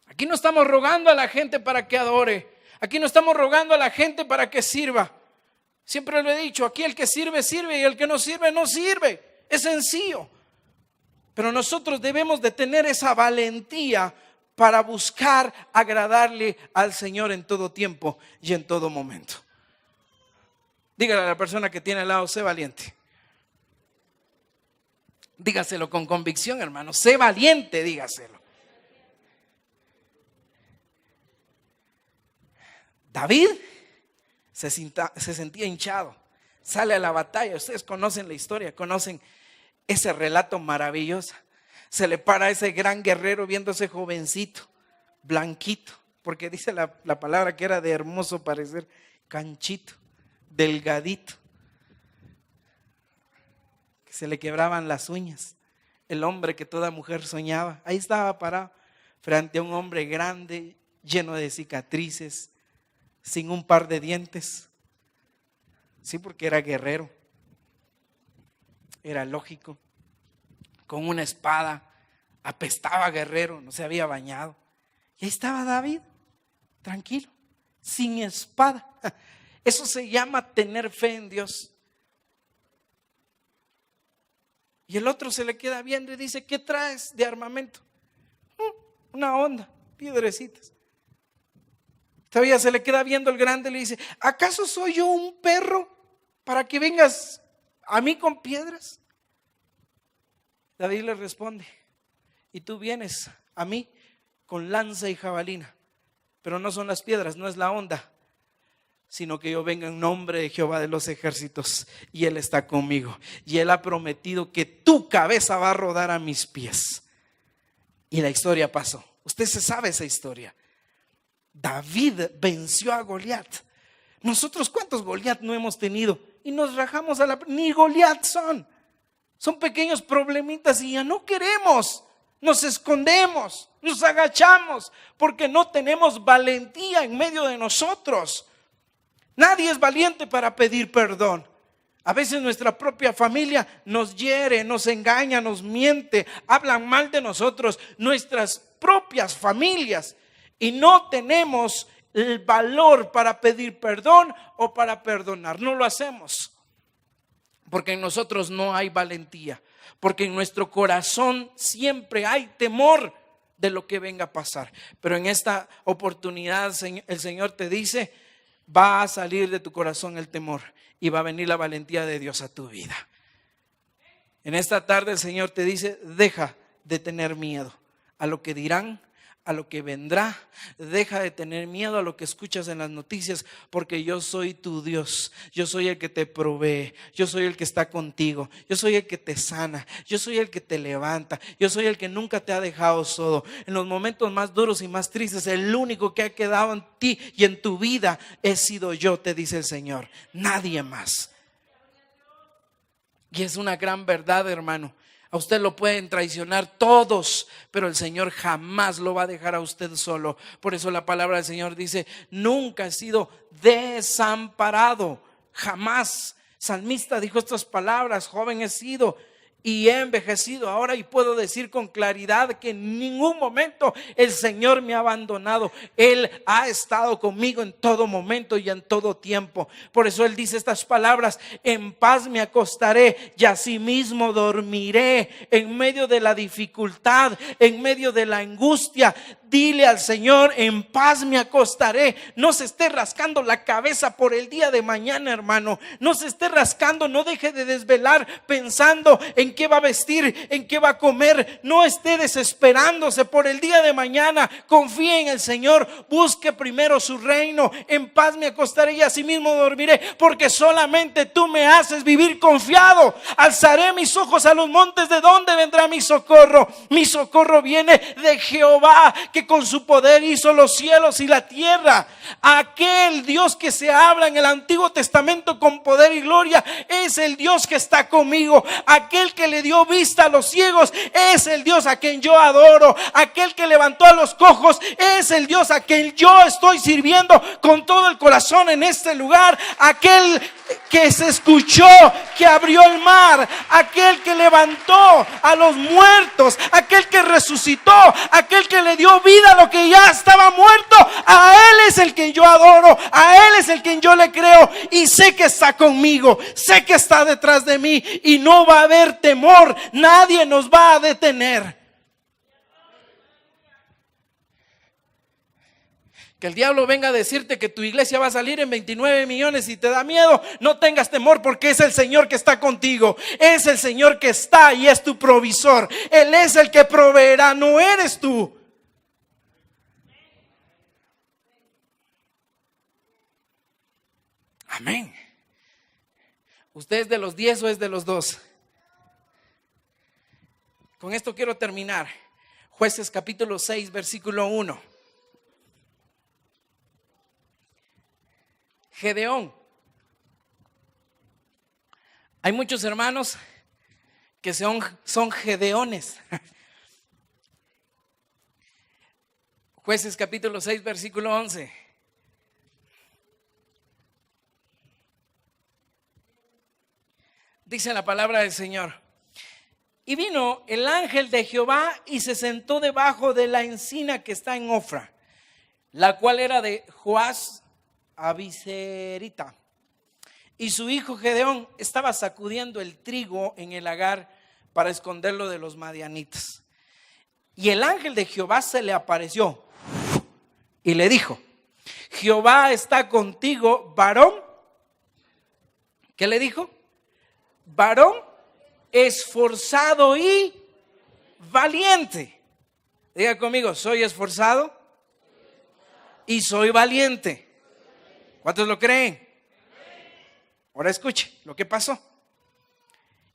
Aquí no estamos rogando a la gente para que adore. Aquí no estamos rogando a la gente para que sirva. Siempre lo he dicho, aquí el que sirve, sirve, y el que no sirve, no sirve. Es sencillo. Pero nosotros debemos de tener esa valentía para buscar agradarle al Señor en todo tiempo y en todo momento. Dígale a la persona que tiene al lado: sé valiente. Dígaselo con convicción, hermano. Sé valiente, dígaselo. David se sentía hinchado. Sale a la batalla. Ustedes conocen la historia, conocen ese relato maravilloso. Se le para a ese gran guerrero viendo a ese jovencito, blanquito, porque dice la palabra que era de hermoso parecer, canchito, delgadito, que se le quebraban las uñas. El hombre que toda mujer soñaba. Ahí estaba parado frente a un hombre grande, lleno de cicatrices, sin un par de dientes. Sí, porque era guerrero. Era lógico. Con una espada. Apestaba guerrero, no se había bañado. Y ahí estaba David, tranquilo, sin espada. Eso se llama tener fe en Dios. Y el otro se le queda viendo y dice: ¿qué traes de armamento? Una onda, piedrecitas. Todavía se le queda viendo el grande y le dice: ¿acaso soy yo un perro para que vengas a mí con piedras? David le responde: y tú vienes a mí con lanza y jabalina, pero no son las piedras, no es la onda, sino que yo vengo en nombre de Jehová de los ejércitos, y Él está conmigo, y Él ha prometido que tu cabeza va a rodar a mis pies. Y la historia pasó. Usted se sabe esa historia. David venció a Goliat. Nosotros, ¿cuántos Goliat no hemos tenido? Y nos rajamos a ni Goliat son pequeños problemitas y ya no queremos. Nos escondemos, nos agachamos porque no tenemos valentía en medio de nosotros. Nadie es valiente para pedir perdón. A veces nuestra propia familia nos hiere, nos engaña, nos miente, hablan mal de nosotros, nuestras propias familias, y no tenemos el valor para pedir perdón o para perdonar. No lo hacemos. Porque en nosotros no hay valentía, porque en nuestro corazón siempre hay temor de lo que venga a pasar. Pero en esta oportunidad el Señor te dice: va a salir de tu corazón el temor y va a venir la valentía de Dios a tu vida. En esta tarde el Señor te dice: deja de tener miedo a lo que dirán, a lo que vendrá. Deja de tener miedo a lo que escuchas en las noticias, porque yo soy tu Dios. Yo soy el que te provee, yo soy el que está contigo, yo soy el que te sana, yo soy el que te levanta, yo soy el que nunca te ha dejado solo. En los momentos más duros y más tristes, el único que ha quedado en ti y en tu vida he sido yo, te dice el Señor, nadie más. Y es una gran verdad, hermano. A usted lo pueden traicionar todos, pero el Señor jamás lo va a dejar a usted solo. Por eso la palabra del Señor dice: nunca he sido desamparado, jamás. Salmista dijo estas palabras: joven he sido y he envejecido ahora, y puedo decir con claridad que en ningún momento el Señor me ha abandonado. Él ha estado conmigo en todo momento y en todo tiempo. Por eso Él dice estas palabras: en paz me acostaré y asimismo dormiré. En medio de la dificultad, en medio de la angustia, dile al Señor: en paz me acostaré. No se esté rascando la cabeza por el día de mañana, hermano. No se esté rascando, no deje de desvelar pensando en qué va a vestir, en qué va a comer. No esté desesperándose por el día de mañana. Confíe en el Señor, busque primero su reino. En paz me acostaré y asimismo dormiré, porque solamente tú me haces vivir confiado. Alzaré mis ojos a los montes: ¿de dónde vendrá mi socorro? Mi socorro viene de Jehová, que con su poder hizo los cielos y la tierra. Aquel Dios que se habla en el Antiguo Testamento con poder y gloria es el Dios que está conmigo. Aquel que le dio vista a los ciegos es el Dios a quien yo adoro. Aquel que levantó a los cojos es el Dios a quien yo estoy sirviendo con todo el corazón en este lugar. Aquel que se escuchó, que abrió el mar, aquel que levantó a los muertos, aquel que resucitó, aquel que le dio vida a lo que ya estaba muerto. A Él es el que yo adoro, a Él es el que yo le creo, y sé que está conmigo, sé que está detrás de mí, y no va a haber temor. Nadie nos va a detener. Que el diablo venga a decirte que tu iglesia va a salir en 29 millones y te da miedo, no tengas temor, porque es el Señor que está contigo. Es el Señor que está y es tu provisor. Él es el que proveerá, no eres tú. Amén. ¿Usted es de los 10 o es de los 2? Con esto quiero terminar. Jueces capítulo 6, versículo 1. Gedeón. Hay muchos hermanos que son gedeones. Jueces capítulo 6, versículo 11. Dice la palabra del Señor: y vino el ángel de Jehová y se sentó debajo de la encina que está en Ofra, la cual era de Joás Abiserita. Y su hijo Gedeón estaba sacudiendo el trigo en el lagar para esconderlo de los madianitas. Y el ángel de Jehová se le apareció y le dijo: Jehová está contigo, varón. ¿Qué le dijo? Varón esforzado y valiente. Diga conmigo: soy esforzado y soy valiente. ¿Cuántos lo creen? Ahora escuche lo que pasó.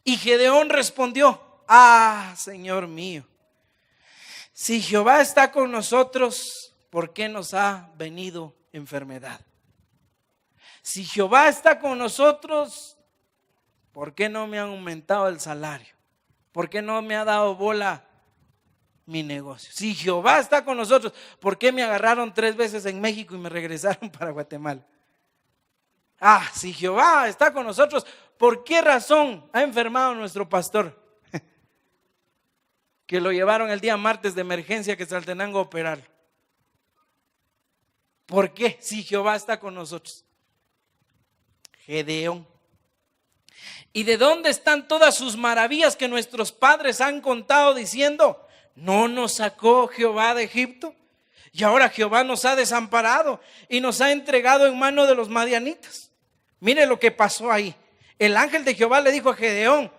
Y Gedeón respondió: Señor mío, si Jehová está con nosotros, ¿por qué nos ha venido enfermedad? Si Jehová está con nosotros, ¿por qué no me han aumentado el salario? ¿Por qué no me ha dado bola mi negocio? Si Jehová está con nosotros, ¿por qué me agarraron 3 veces en México y me regresaron para Guatemala? Si Jehová está con nosotros, ¿por qué razón ha enfermado nuestro pastor? Que lo llevaron el día martes de emergencia que Saltenango a operarlo. ¿Por qué? Si Jehová está con nosotros. Gedeón. ¿Y de dónde están todas sus maravillas que nuestros padres han contado diciendo, no nos sacó Jehová de Egipto? Y ahora Jehová nos ha desamparado y nos ha entregado en mano de los madianitas. Mire lo que pasó ahí. El ángel de Jehová le dijo a Gedeón,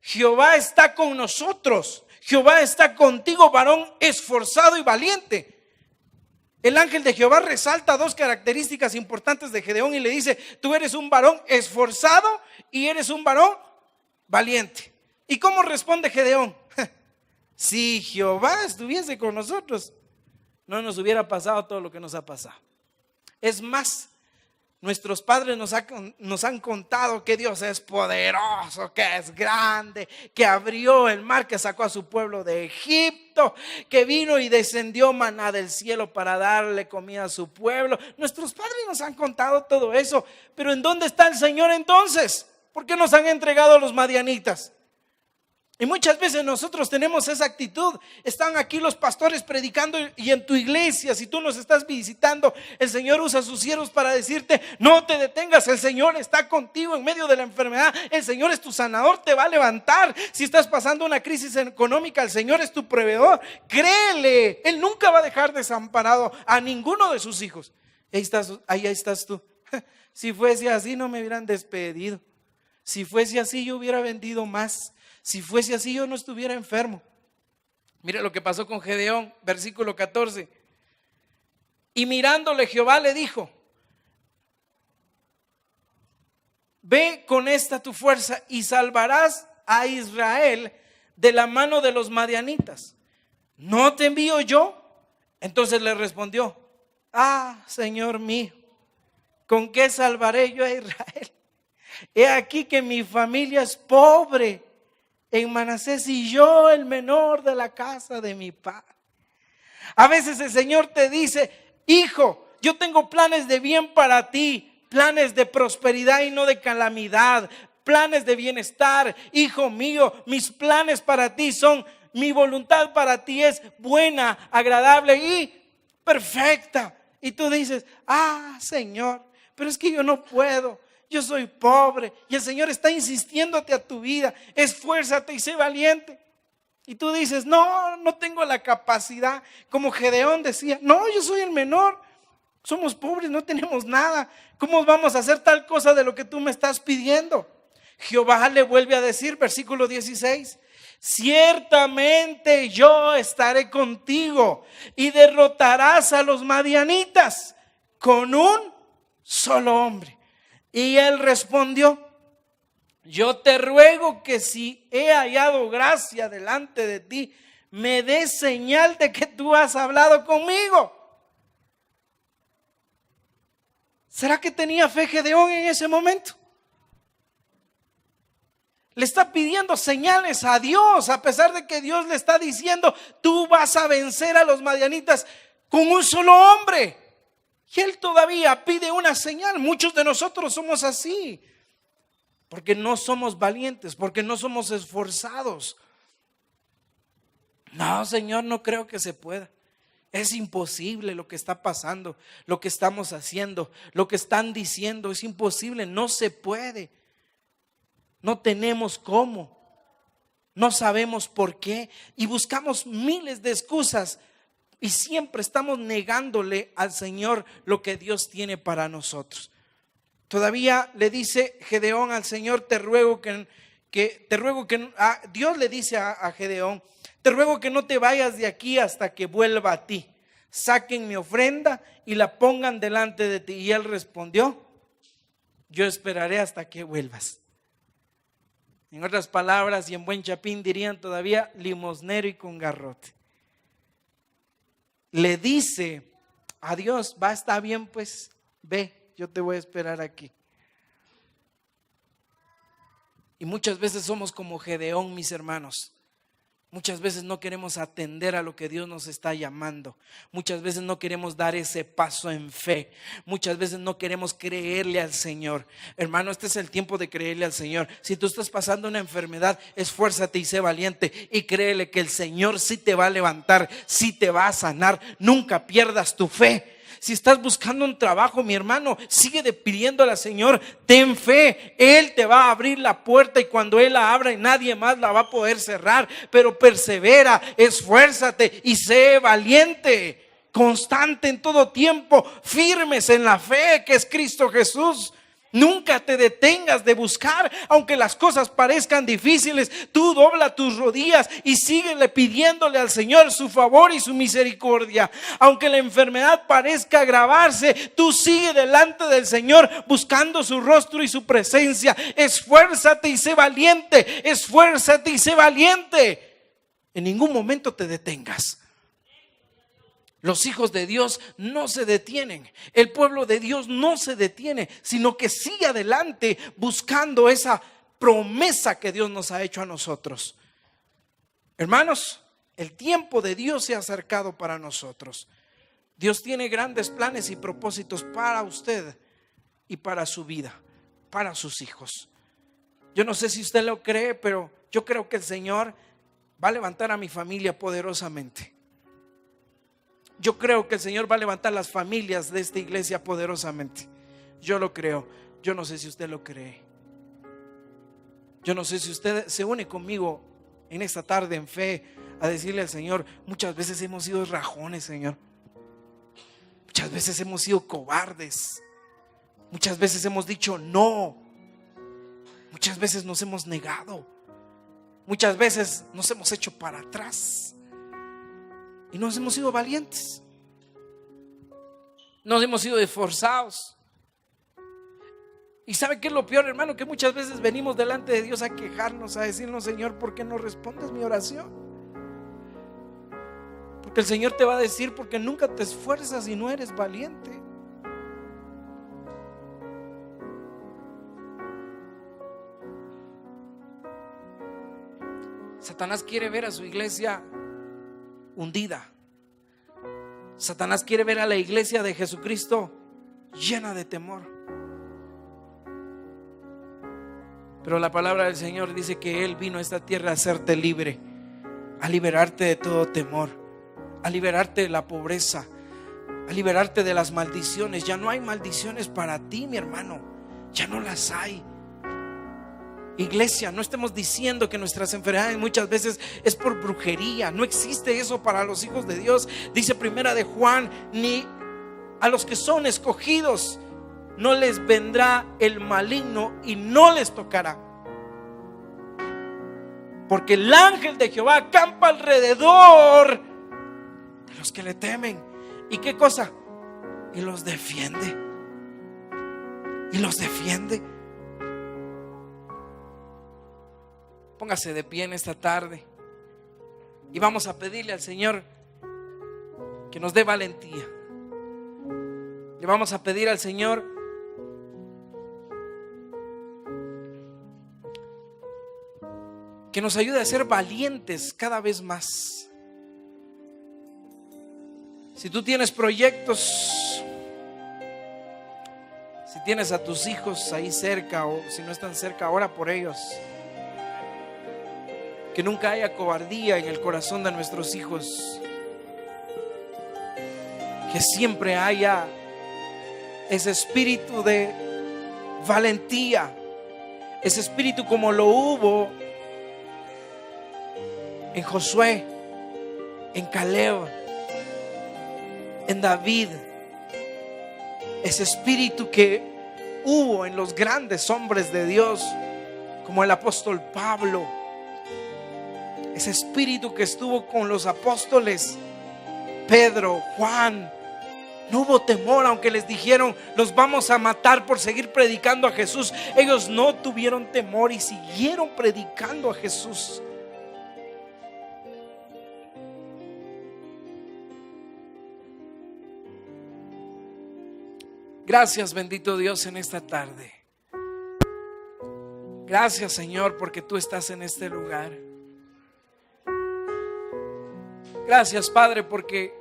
Jehová está con nosotros, Jehová está contigo, varón esforzado y valiente. El ángel de Jehová resalta dos características importantes de Gedeón y le dice, tú eres un varón esforzado y eres un varón valiente. ¿Y cómo responde Gedeón? Si Jehová estuviese con nosotros, no nos hubiera pasado todo lo que nos ha pasado. Es más, nuestros padres nos han contado que Dios es poderoso, que es grande, que abrió el mar, que sacó a su pueblo de Egipto, que vino y descendió maná del cielo para darle comida a su pueblo. Nuestros padres nos han contado todo eso, pero ¿en dónde está el Señor entonces? ¿Por qué nos han entregado a los madianitas? Y muchas veces nosotros tenemos esa actitud. Están aquí los pastores predicando y en tu iglesia, si tú nos estás visitando, el Señor usa a sus siervos para decirte, no te detengas, el Señor está contigo en medio de la enfermedad, el Señor es tu sanador, te va a levantar. Si estás pasando una crisis económica, el Señor es tu proveedor. Créele, Él nunca va a dejar desamparado a ninguno de sus hijos. Ahí estás tú. Si fuese así no me hubieran despedido. Si fuese así yo hubiera vendido más. Si fuese así yo no estuviera enfermo. Mire lo que pasó con Gedeón, versículo 14. Y mirándole Jehová le dijo, ve con esta tu fuerza y salvarás a Israel de la mano de los madianitas. ¿No te envío yo? Entonces le respondió, Señor mío, ¿con qué salvaré yo a Israel? He aquí que mi familia es pobre en Manasés y yo el menor de la casa de mi padre. A veces el Señor te dice, hijo, yo tengo planes de bien para ti, planes de prosperidad y no de calamidad, planes de bienestar. Hijo mío, mis planes para ti son, mi voluntad para ti es buena, agradable y perfecta. Y tú dices, Señor, pero es que yo no puedo. Yo soy pobre y el Señor está insistiéndote a tu vida, esfuérzate y sé valiente. Y tú dices, no tengo la capacidad, como Gedeón decía, no, yo soy el menor, somos pobres, no tenemos nada, ¿cómo vamos a hacer tal cosa de lo que tú me estás pidiendo? Jehová le vuelve a decir, versículo 16, ciertamente yo estaré contigo y derrotarás a los madianitas con un solo hombre. Y él respondió, yo te ruego que si he hallado gracia delante de ti, me des señal de que tú has hablado conmigo. ¿Será que tenía fe Gedeón en ese momento? Le está pidiendo señales a Dios, a pesar de que Dios le está diciendo, tú vas a vencer a los madianitas con un solo hombre. Y él todavía pide una señal. Muchos de nosotros somos así, porque no somos valientes, porque no somos esforzados. No, Señor, no creo que se pueda. Es imposible lo que está pasando, lo que estamos haciendo, lo que están diciendo. Es imposible, no se puede. No tenemos cómo. No sabemos por qué. Y buscamos miles de excusas. Y siempre estamos negándole al Señor lo que Dios tiene para nosotros. Todavía le dice Gedeón al Señor, Dios le dice a Gedeón, te ruego que no te vayas de aquí hasta que vuelva a ti. Saquen mi ofrenda y la pongan delante de ti. Y él respondió, yo esperaré hasta que vuelvas. En otras palabras, y en buen chapín dirían todavía, limosnero y con garrote. Le dice a Dios, está bien, pues ve, yo te voy a esperar aquí. Y muchas veces somos como Gedeón, mis hermanos. Muchas veces no queremos atender a lo que Dios nos está llamando. Muchas veces no queremos dar ese paso en fe. Muchas veces no queremos creerle al Señor. Hermano, este es el tiempo de creerle al Señor. Si tú estás pasando una enfermedad, esfuérzate y sé valiente. Y créele que el Señor sí te va a levantar, sí te va a sanar. Nunca pierdas tu fe. Si estás buscando un trabajo, mi hermano, sigue pidiéndole al Señor, ten fe, Él te va a abrir la puerta y cuando Él la abra nadie más la va a poder cerrar. Pero persevera, esfuérzate y sé valiente, constante en todo tiempo, firmes en la fe que es Cristo Jesús. Nunca te detengas de buscar, aunque las cosas parezcan difíciles. Tú dobla tus rodillas y síguele pidiéndole al Señor su favor y su misericordia. Aunque la enfermedad parezca agravarse, tú sigue delante del Señor buscando su rostro y su presencia. Esfuérzate y sé valiente, esfuérzate y sé valiente. En ningún momento te detengas. Los hijos de Dios no se detienen. El pueblo de Dios no se detiene, sino que sigue adelante buscando esa promesa que Dios nos ha hecho a nosotros. Hermanos, el tiempo de Dios se ha acercado para nosotros. Dios tiene grandes planes y propósitos para usted y para su vida, para sus hijos. Yo no sé si usted lo cree, pero yo creo que el Señor va a levantar a mi familia poderosamente. Yo creo que el Señor va a levantar las familias de esta iglesia poderosamente. Yo lo creo. Yo no sé si usted lo cree. Yo no sé si usted se une conmigo en esta tarde en fe a decirle al Señor: muchas veces hemos sido rajones, Señor. Muchas veces hemos sido cobardes. Muchas veces hemos dicho no. Muchas veces nos hemos negado. Muchas veces nos hemos hecho para atrás. Y nos hemos sido valientes. Nos hemos sido esforzados. ¿Y sabe qué es lo peor, hermano? Que muchas veces venimos delante de Dios a quejarnos, a decirnos: Señor, ¿por qué no respondes mi oración? Porque el Señor te va a decir: porque nunca te esfuerzas y no eres valiente. Satanás quiere ver a su iglesia hundida. Satanás quiere ver a la iglesia de Jesucristo llena de temor. Pero la palabra del Señor dice que Él vino a esta tierra a hacerte libre, a liberarte de todo temor, a liberarte de la pobreza, a liberarte de las maldiciones. Ya no hay maldiciones para ti, mi hermano. Ya no las hay. Iglesia, no estemos diciendo que nuestras enfermedades muchas veces es por brujería. No existe eso para los hijos de Dios. Dice Primera de Juan: ni a los que son escogidos no les vendrá el maligno y no les tocará, porque el ángel de Jehová acampa alrededor de los que le temen. ¿Y qué cosa? Y los defiende. Y los defiende. Póngase de pie en esta tarde y vamos a pedirle al Señor que nos dé valentía. Le vamos a pedir al Señor que nos ayude a ser valientes cada vez más. Si tú tienes proyectos, si tienes a tus hijos ahí cerca, o si no están cerca, ora por ellos. Que nunca haya cobardía en el corazón de nuestros hijos. Que siempre haya ese espíritu de valentía, ese espíritu como lo hubo en Josué, en Caleb, en David. Ese espíritu que hubo en los grandes hombres de Dios, como el apóstol Pablo. Ese espíritu que estuvo con los apóstoles Pedro, Juan. No hubo temor, aunque les dijeron: los vamos a matar por seguir predicando a Jesús. Ellos no tuvieron temor y siguieron predicando a Jesús. Gracias, bendito Dios, en esta tarde. Gracias, Señor, porque tú estás en este lugar. Gracias, Padre, porque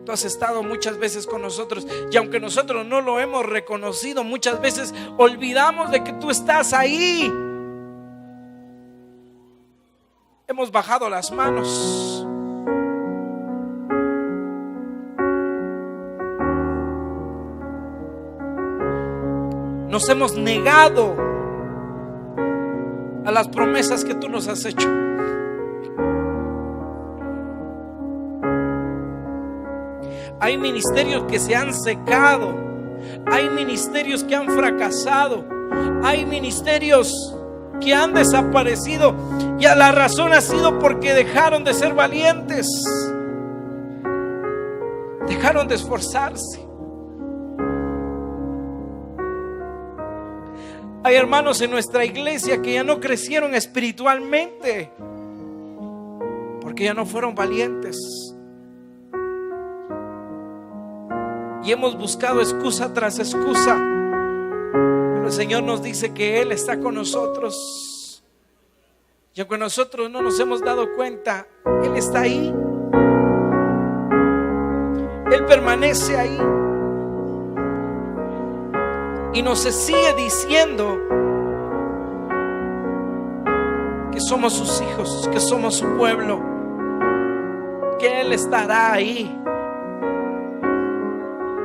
tú has estado muchas veces con nosotros, y aunque nosotros no lo hemos reconocido, muchas veces olvidamos de que tú estás ahí. Hemos bajado las manos, nos hemos negado a las promesas que tú nos has hecho. Hay ministerios que se han secado, hay ministerios que han fracasado, hay ministerios que han desaparecido, y la razón ha sido porque dejaron de ser valientes, dejaron de esforzarse. Hay hermanos en nuestra iglesia que ya no crecieron espiritualmente porque ya no fueron valientes. Y hemos buscado excusa tras excusa, pero el Señor nos dice que Él está con nosotros. Y aunque nosotros no nos hemos dado cuenta, Él está ahí. Él permanece ahí. Y nos sigue diciendo que somos sus hijos, que somos su pueblo, que Él estará ahí.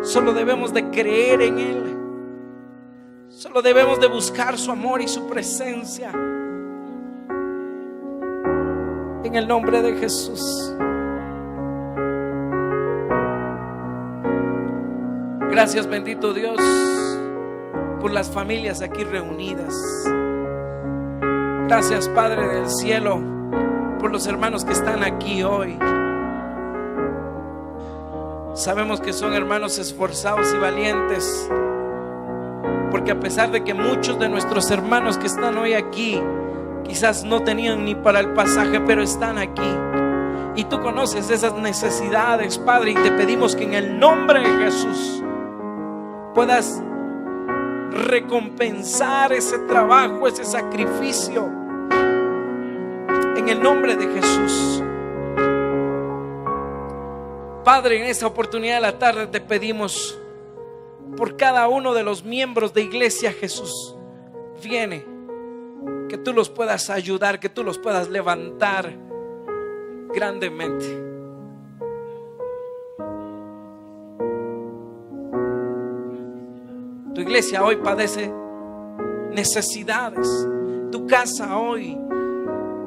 Solo debemos de creer en Él. Solo debemos de buscar su amor y su presencia. En el nombre de Jesús. Gracias, bendito Dios, por las familias aquí reunidas. Gracias, Padre del cielo, por los hermanos que están aquí hoy. Sabemos que son hermanos esforzados y valientes, porque a pesar de que muchos de nuestros hermanos que están hoy aquí quizás no tenían ni para el pasaje, pero están aquí. Y tú conoces esas necesidades, Padre, y te pedimos que en el nombre de Jesús puedas recompensar ese trabajo, ese sacrificio, en el nombre de Jesús. Padre, en esta oportunidad de la tarde te pedimos por cada uno de los miembros de Iglesia Jesús. Viene, que tú los puedas ayudar, que tú los puedas levantar grandemente. Tu iglesia hoy padece necesidades. Tu casa hoy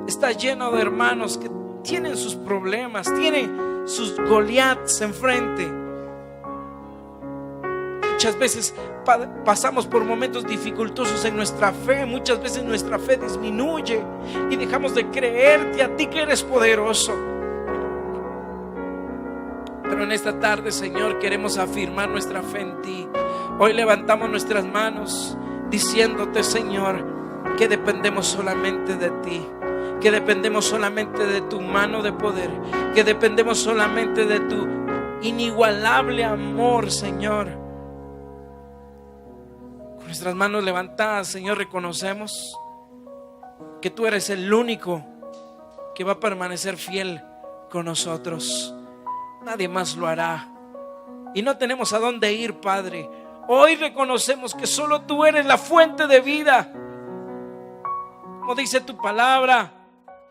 está llena de hermanos que tienen sus problemas, tienen sus Goliaths enfrente. Muchas veces pasamos por momentos dificultosos en nuestra fe. Muchas veces nuestra fe disminuye y dejamos de creerte a ti que eres poderoso. Pero en esta tarde, Señor, queremos afirmar nuestra fe en ti. Hoy levantamos nuestras manos diciéndote, Señor, que dependemos solamente de ti, que dependemos solamente de tu mano de poder, que dependemos solamente de tu inigualable amor, Señor. Con nuestras manos levantadas, Señor, reconocemos que tú eres el único que va a permanecer fiel con nosotros. Nadie más lo hará. Y no tenemos a dónde ir, Padre. Hoy reconocemos que solo tú eres la fuente de vida. Como dice tu palabra,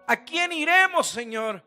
¿a quién iremos, Señor?